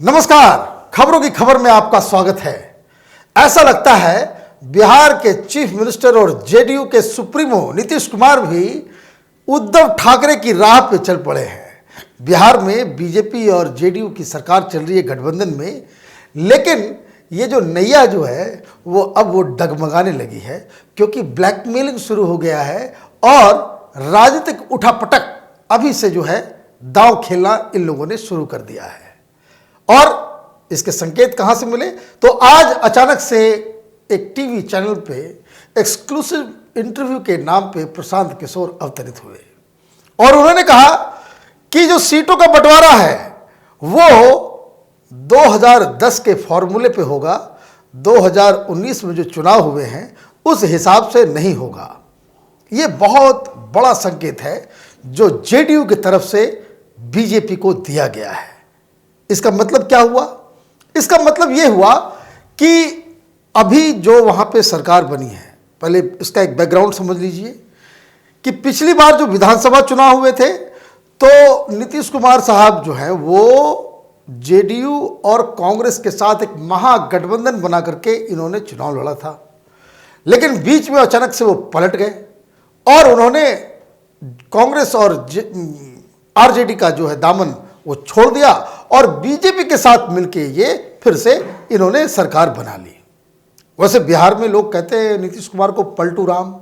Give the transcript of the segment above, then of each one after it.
नमस्कार, खबरों की खबर में आपका स्वागत है। ऐसा लगता है बिहार के चीफ मिनिस्टर और जेडीयू के सुप्रीमो नीतीश कुमार भी उद्धव ठाकरे की राह पे चल पड़े हैं। बिहार में बीजेपी और जेडीयू की सरकार चल रही है गठबंधन में, लेकिन ये जो नैया जो है वो डगमगाने लगी है, क्योंकि ब्लैकमेलिंग शुरू हो गया है और राजनीतिक उठापटक अभी से जो है दांव खेलना इन लोगों ने शुरू कर दिया है। और इसके संकेत कहां से मिले? तो आज अचानक से एक टीवी चैनल पे एक्सक्लूसिव इंटरव्यू के नाम पे प्रशांत किशोर अवतरित हुए और उन्होंने कहा कि जो सीटों का बंटवारा है वो 2010 के फॉर्मूले पे होगा, 2019 में जो चुनाव हुए हैं उस हिसाब से नहीं होगा। ये बहुत बड़ा संकेत है जो जेडीयू की तरफ से बीजेपी को दिया गया है। इसका मतलब क्या हुआ? इसका मतलब यह हुआ कि अभी जो वहां पे सरकार बनी है, पहले इसका एक बैकग्राउंड समझ लीजिए कि पिछली बार जो विधानसभा चुनाव हुए थे तो नीतीश कुमार साहब जो है वो जेडीयू और कांग्रेस के साथ एक महागठबंधन बना करके इन्होंने चुनाव लड़ा था, लेकिन बीच में अचानक से वो पलट गए और उन्होंने कांग्रेस और आरजेडी का जो है दामन वो छोड़ दिया और बीजेपी के साथ मिलके ये फिर से इन्होंने सरकार बना ली। वैसे बिहार में लोग कहते हैं नीतीश कुमार को पलटू राम,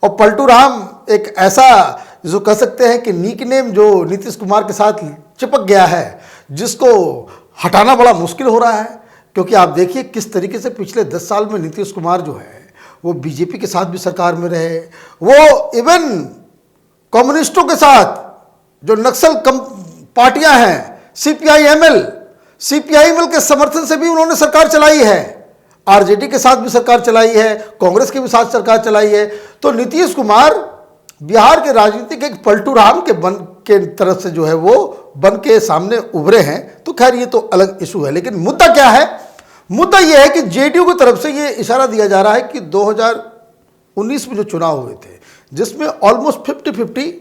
और पलटू राम एक ऐसा जो कह सकते हैं कि निकनेम जो नीतीश कुमार के साथ चिपक गया है, जिसको हटाना बड़ा मुश्किल हो रहा है। क्योंकि आप देखिए किस तरीके से पिछले 10 साल में नीतीश कुमार जो है वो बीजेपी के साथ भी सरकार में रहे, वो इवन कम्युनिस्टों के साथ जो नक्सल पार्टियां हैं सीपीआईएमएल के समर्थन से भी उन्होंने सरकार चलाई है, आरजेडी के साथ भी सरकार चलाई है, कांग्रेस के भी साथ सरकार चलाई है। तो नीतीश कुमार बिहार के राजनीति के एक पलटू राम के तरफ से जो है वो बन के सामने उभरे हैं। तो खैर ये तो अलग इशू है, लेकिन मुद्दा क्या है? मुद्दा यह है कि जेडीयू की तरफ से ये इशारा दिया जा रहा है कि 2019 में जो चुनाव हुए थे, जिसमें ऑलमोस्ट 50-50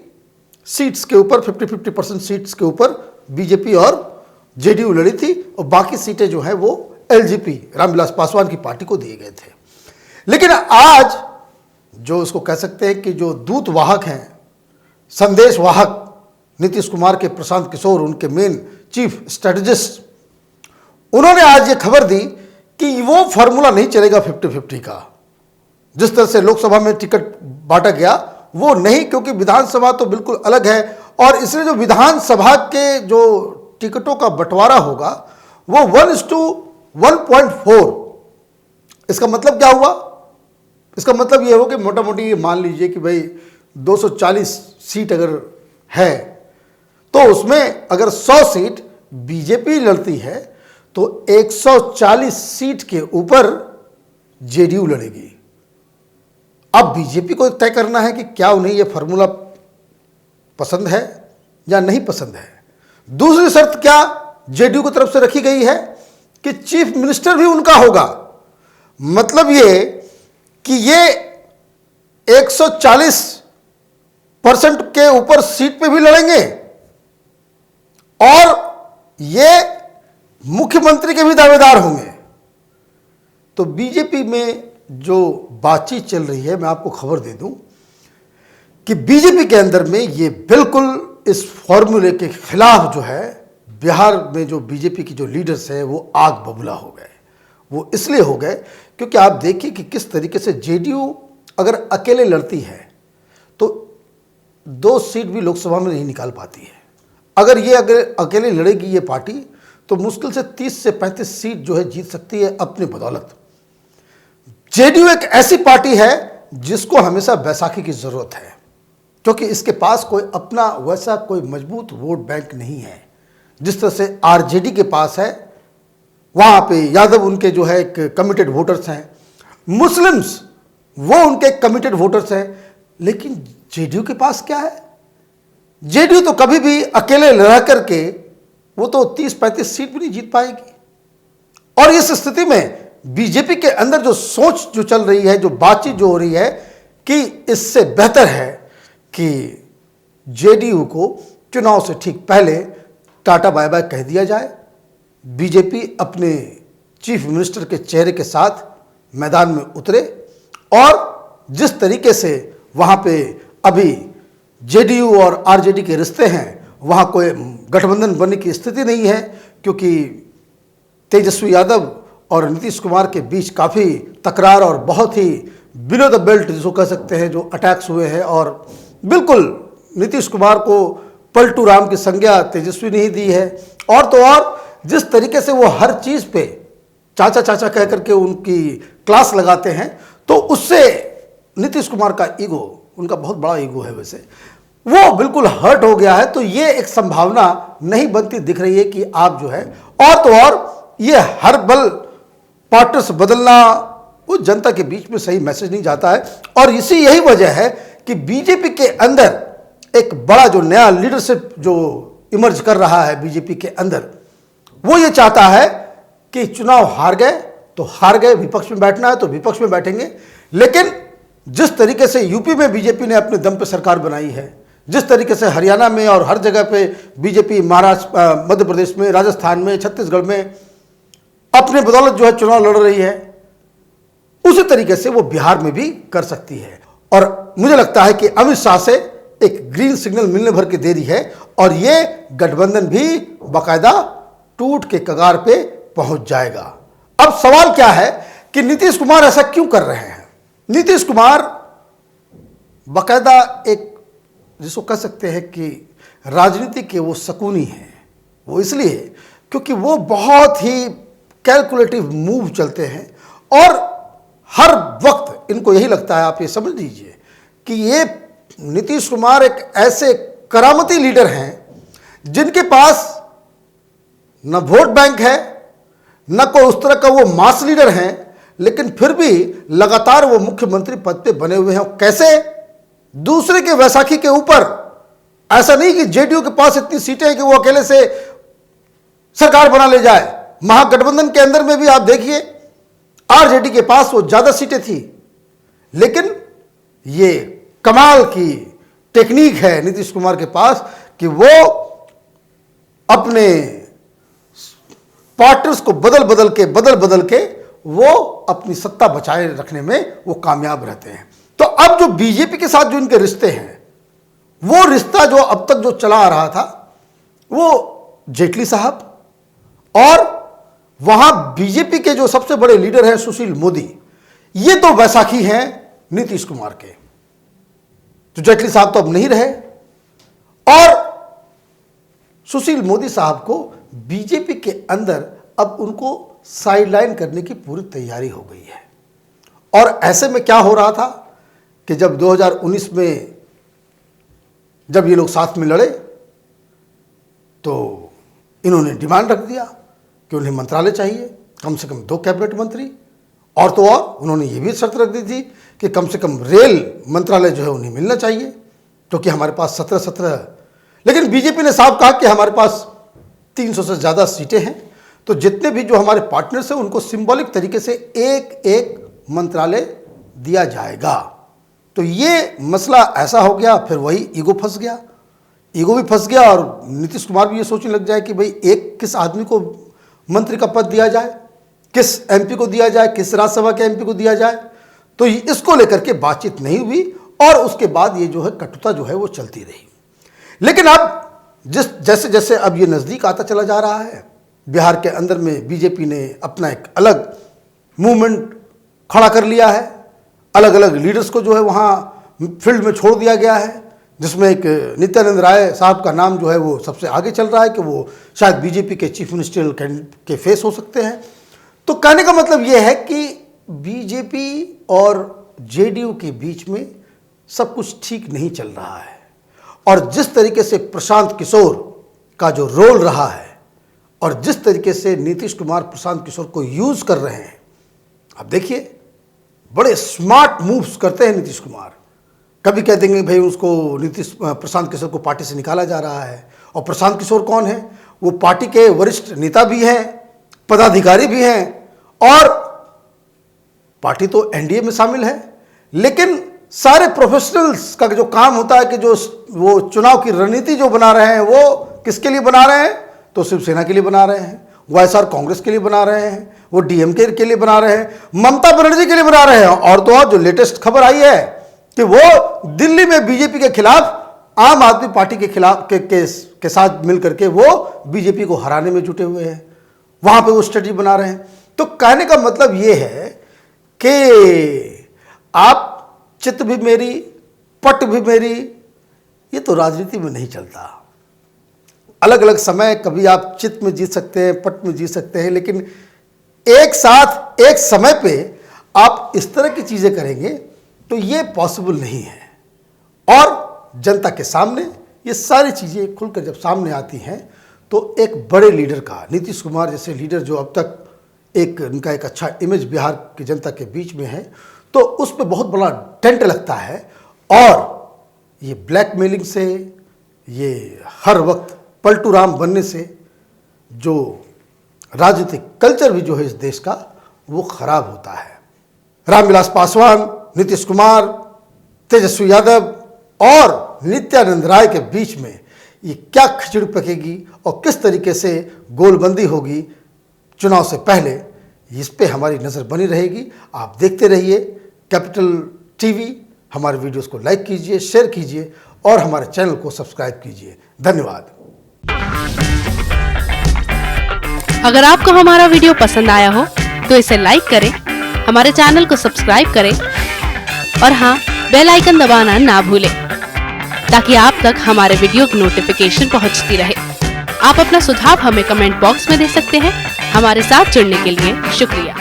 सीट्स के ऊपर 50-50% सीट्स के ऊपर बीजेपी और जेडीयू लड़ी थी और बाकी सीटें जो हैं वो एलजेपी रामविलास पासवान की पार्टी को दिए गए थे। लेकिन आज जो इसको कह सकते हैं कि जो दूत वाहक हैं, संदेश वाहक नीतीश कुमार के प्रशांत किशोर, उनके मेन चीफ स्ट्रेटेजिस्ट, उन्होंने आज ये खबर दी कि वो फॉर्मूला नहीं चलेगा 50-50 का, जिस तरह से लोकसभा में टिकट बांटा गया वो नहीं, क्योंकि विधानसभा तो बिल्कुल अलग है और इसलिए जो विधानसभा के जो टिकटों का बंटवारा होगा वो 1:1.4। इसका मतलब क्या हुआ? इसका मतलब ये हो कि मोटा मोटी मान लीजिए कि भाई 240 सीट अगर है तो उसमें अगर 100 सीट बीजेपी लड़ती है तो 140 सीट के ऊपर जेडीयू लड़ेगी। अब बीजेपी को तय करना है कि क्या उन्हें यह फॉर्मूला पसंद है या नहीं पसंद है। दूसरी शर्त क्या जेडीयू की तरफ से रखी गई है कि चीफ मिनिस्टर भी उनका होगा। मतलब ये कि ये 140% के ऊपर सीट पे भी लड़ेंगे और ये मुख्यमंत्री के भी दावेदार होंगे। तो बीजेपी में जो बातचीत चल रही है, मैं आपको खबर दे दूं कि बीजेपी के अंदर में ये बिल्कुल इस फॉर्मूले के खिलाफ जो है बिहार में जो बीजेपी की जो लीडर्स है वो आग बबूला हो गए। वो इसलिए हो गए क्योंकि आप देखिए कि किस तरीके से जेडीयू अगर अकेले लड़ती है तो 2 सीट भी लोकसभा में नहीं निकाल पाती है। अगर अकेले लड़ेगी ये पार्टी तो मुश्किल से 30 से 35 सीट जो है जीत सकती है अपनी बदौलत। जेडीयू एक ऐसी पार्टी है जिसको हमेशा बैसाखी की जरूरत है, क्योंकि इसके पास कोई अपना वैसा कोई मजबूत वोट बैंक नहीं है जिस तरह से आरजेडी के पास है। वहां पे यादव उनके जो है एक कमिटेड वोटर्स हैं, मुस्लिम्स वो उनके कमिटेड वोटर्स हैं, लेकिन जेडीयू के पास क्या है? जेडीयू तो कभी भी अकेले रह करके वो तो 30-35 सीट भी नहीं जीत पाएगी। और इस स्थिति में बीजेपी के अंदर जो सोच जो चल रही है, जो बातचीत जो हो रही है कि इससे बेहतर है कि जेडीयू को चुनाव से ठीक पहले टाटा बाय बाय कह दिया जाए, बीजेपी अपने चीफ मिनिस्टर के चेहरे के साथ मैदान में उतरे और जिस तरीके से वहाँ पे अभी जेडीयू और आरजेडी के रिश्ते हैं, वहाँ कोई गठबंधन बनने की स्थिति नहीं है, क्योंकि तेजस्वी यादव और नीतीश कुमार के बीच काफ़ी तकरार और बहुत ही बिलो द बेल्ट जिसको कह सकते हैं जो अटैक्स हुए हैं, और बिल्कुल नीतीश कुमार को पलटू राम की संज्ञा तेजस्वी ने ही दी है। और तो और जिस तरीके से वो हर चीज़ पे चाचा चाचा कह करके उनकी क्लास लगाते हैं, तो उससे नीतीश कुमार का ईगो, उनका बहुत बड़ा ईगो है वैसे, वो बिल्कुल हर्ट हो गया है। तो ये एक संभावना नहीं बनती दिख रही है कि आप जो है, और तो और ये हर बल पार्टनर्स बदलना वो जनता के बीच में सही मैसेज नहीं जाता है। और इसी यही वजह है कि बीजेपी के अंदर एक बड़ा जो नया लीडरशिप जो इमर्ज कर रहा है बीजेपी के अंदर, वो ये चाहता है कि चुनाव हार गए तो हार गए, विपक्ष में बैठना है तो विपक्ष में बैठेंगे। लेकिन जिस तरीके से यूपी में बीजेपी ने अपने दम पे सरकार बनाई है, जिस तरीके से हरियाणा में और हर जगह पे बीजेपी, महाराष्ट्र, मध्य प्रदेश में, राजस्थान में, छत्तीसगढ़ में अपने बदौलत जो है चुनाव लड़ रही है, उसी तरीके से वो बिहार में भी कर सकती है। और मुझे लगता है कि अमित शाह से एक ग्रीन सिग्नल मिलने भर की देरी है और ये गठबंधन भी बाकायदा टूट के कगार पे पहुंच जाएगा। अब सवाल क्या है कि नीतीश कुमार ऐसा क्यों कर रहे हैं? नीतीश कुमार बाकायदा एक जिसको कह सकते हैं कि राजनीति के वो शकुनी हैं। वो इसलिए क्योंकि वो बहुत ही कैलकुलेटिव मूव चलते हैं और हर वक्त इनको यही लगता है, आप ये समझ लीजिए कि ये नीतीश कुमार एक ऐसे करामती लीडर हैं जिनके पास न वोट बैंक है, न कोई उस तरह का वो मास लीडर हैं, लेकिन फिर भी लगातार वो मुख्यमंत्री पद पे बने हुए हैं। कैसे? दूसरे के वैसाखी के ऊपर। ऐसा नहीं कि जेडीयू के पास इतनी सीटें हैं कि वो अकेले से सरकार बना ले जाए। महागठबंधन के अंदर में भी आप देखिए, आरजेडी के पास वो ज्यादा सीटें थी, लेकिन ये कमाल की टेक्निक है नीतीश कुमार के पास कि वो अपने पार्टनर्स को बदल बदल के वो अपनी सत्ता बचाए रखने में वो कामयाब रहते हैं। तो अब जो बीजेपी के साथ जो इनके रिश्ते हैं, वो रिश्ता जो अब तक जो चला आ रहा था, वो जेटली साहब और वहां बीजेपी के जो सबसे बड़े लीडर हैं सुशील मोदी, ये तो वैसाखी हैं नीतीश कुमार के। तो जेटली साहब तो अब नहीं रहे और सुशील मोदी साहब को बीजेपी के अंदर अब उनको साइडलाइन करने की पूरी तैयारी हो गई है। और ऐसे में क्या हो रहा था कि जब 2019 में जब ये लोग साथ में लड़े तो इन्होंने डिमांड रख दिया कि उन्हें मंत्रालय चाहिए, कम से कम 2 कैबिनेट मंत्री, और तो और उन्होंने ये भी शर्त रख दी थी कि कम से कम रेल मंत्रालय जो है उन्हें मिलना चाहिए, क्योंकि हमारे पास 17 लेकिन बीजेपी ने साफ कहा कि हमारे पास 300 से ज़्यादा सीटें हैं, तो जितने भी जो हमारे पार्टनर्स हैं उनको सिंबॉलिक तरीके से एक मंत्रालय दिया जाएगा। तो ये मसला ऐसा हो गया, फिर वही ईगो फंस गया, ईगो भी फंस गया और नीतीश कुमार भी ये सोचने लग जाए कि भाई एक किस आदमी को मंत्री का पद दिया जाए, किस एमपी को दिया जाए, किस राज्यसभा के एमपी को दिया जाए। तो इसको लेकर के बातचीत नहीं हुई और उसके बाद ये जो है कटुता जो है वो चलती रही। लेकिन अब जैसे जैसे अब ये नज़दीक आता चला जा रहा है, बिहार के अंदर में बीजेपी ने अपना एक अलग मूवमेंट खड़ा कर लिया है, अलग अलग लीडर्स को जो है वहाँ फील्ड में छोड़ दिया गया है, जिसमें एक नित्यानंद राय साहब का नाम जो है वो सबसे आगे चल रहा है कि वो शायद बीजेपी के चीफ मिनिस्टरियल के फेस हो सकते हैं। तो कहने का मतलब ये है कि बीजेपी और जेडीयू के बीच में सब कुछ ठीक नहीं चल रहा है और जिस तरीके से प्रशांत किशोर का जो रोल रहा है और जिस तरीके से नीतीश कुमार प्रशांत किशोर को यूज़ कर रहे हैं, आप देखिए बड़े स्मार्ट मूव्स करते हैं नीतीश कुमार। कभी कह देंगे भाई उसको प्रशांत किशोर को पार्टी से निकाला जा रहा है, और प्रशांत किशोर कौन है? वो पार्टी के वरिष्ठ नेता भी हैं, पदाधिकारी भी हैं और पार्टी तो एनडीए में शामिल है, लेकिन सारे प्रोफेशनल्स का जो काम होता है कि जो वो चुनाव की रणनीति जो बना रहे हैं वो किसके लिए बना रहे हैं? तो शिवसेना के लिए बना रहे हैं। वाईएसआर कांग्रेस के लिए बना रहे हैं, वो डीएमके के लिए बना रहे हैं, ममता बनर्जी के लिए बना रहे हैं। और तो और जो लेटेस्ट खबर आई है कि वो दिल्ली में बीजेपी के खिलाफ, आम आदमी पार्टी के खिलाफ के साथ मिलकर के वो बीजेपी को हराने में जुटे हुए हैं, वहां पे वो स्ट्रेटजी बना रहे हैं। तो कहने का मतलब ये है कि आप चित भी मेरी, पट भी मेरी, ये तो राजनीति में नहीं चलता। अलग अलग समय, कभी आप चित में जीत सकते हैं, पट में जीत सकते हैं, लेकिन एक साथ एक समय पे आप इस तरह की चीजें करेंगे तो ये पॉसिबल नहीं है। और जनता के सामने ये सारी चीजें खुलकर जब सामने आती हैं तो एक बड़े लीडर का, नीतीश कुमार जैसे लीडर जो अब तक उनका एक अच्छा इमेज बिहार की जनता के बीच में है, तो उस पर बहुत बड़ा टेंट लगता है। और ये ब्लैकमेलिंग से, ये हर वक्त पलटू राम बनने से जो राजनीतिक कल्चर भी जो है इस देश का, वो खराब होता है। रामविलास पासवान, नीतीश कुमार, तेजस्वी यादव और नित्यानंद राय के बीच में ये क्या खिचड़ी पकेगी और किस तरीके से गोलबंदी होगी चुनाव से पहले, इस पे हमारी नज़र बनी रहेगी। आप देखते रहिए कैपिटल टीवी। हमारे वीडियोस को लाइक कीजिए, शेयर कीजिए और हमारे चैनल को सब्सक्राइब कीजिए। धन्यवाद। अगर आपको हमारा वीडियो पसंद आया हो तो इसे लाइक करें, हमारे चैनल को सब्सक्राइब करें और हाँ, बेल आइकन दबाना ना भूलें ताकि आप तक हमारे वीडियो की नोटिफिकेशन पहुंचती रहे। आप अपना सुझाव हमें कमेंट बॉक्स में दे सकते हैं। हमारे साथ जुड़ने के लिए शुक्रिया।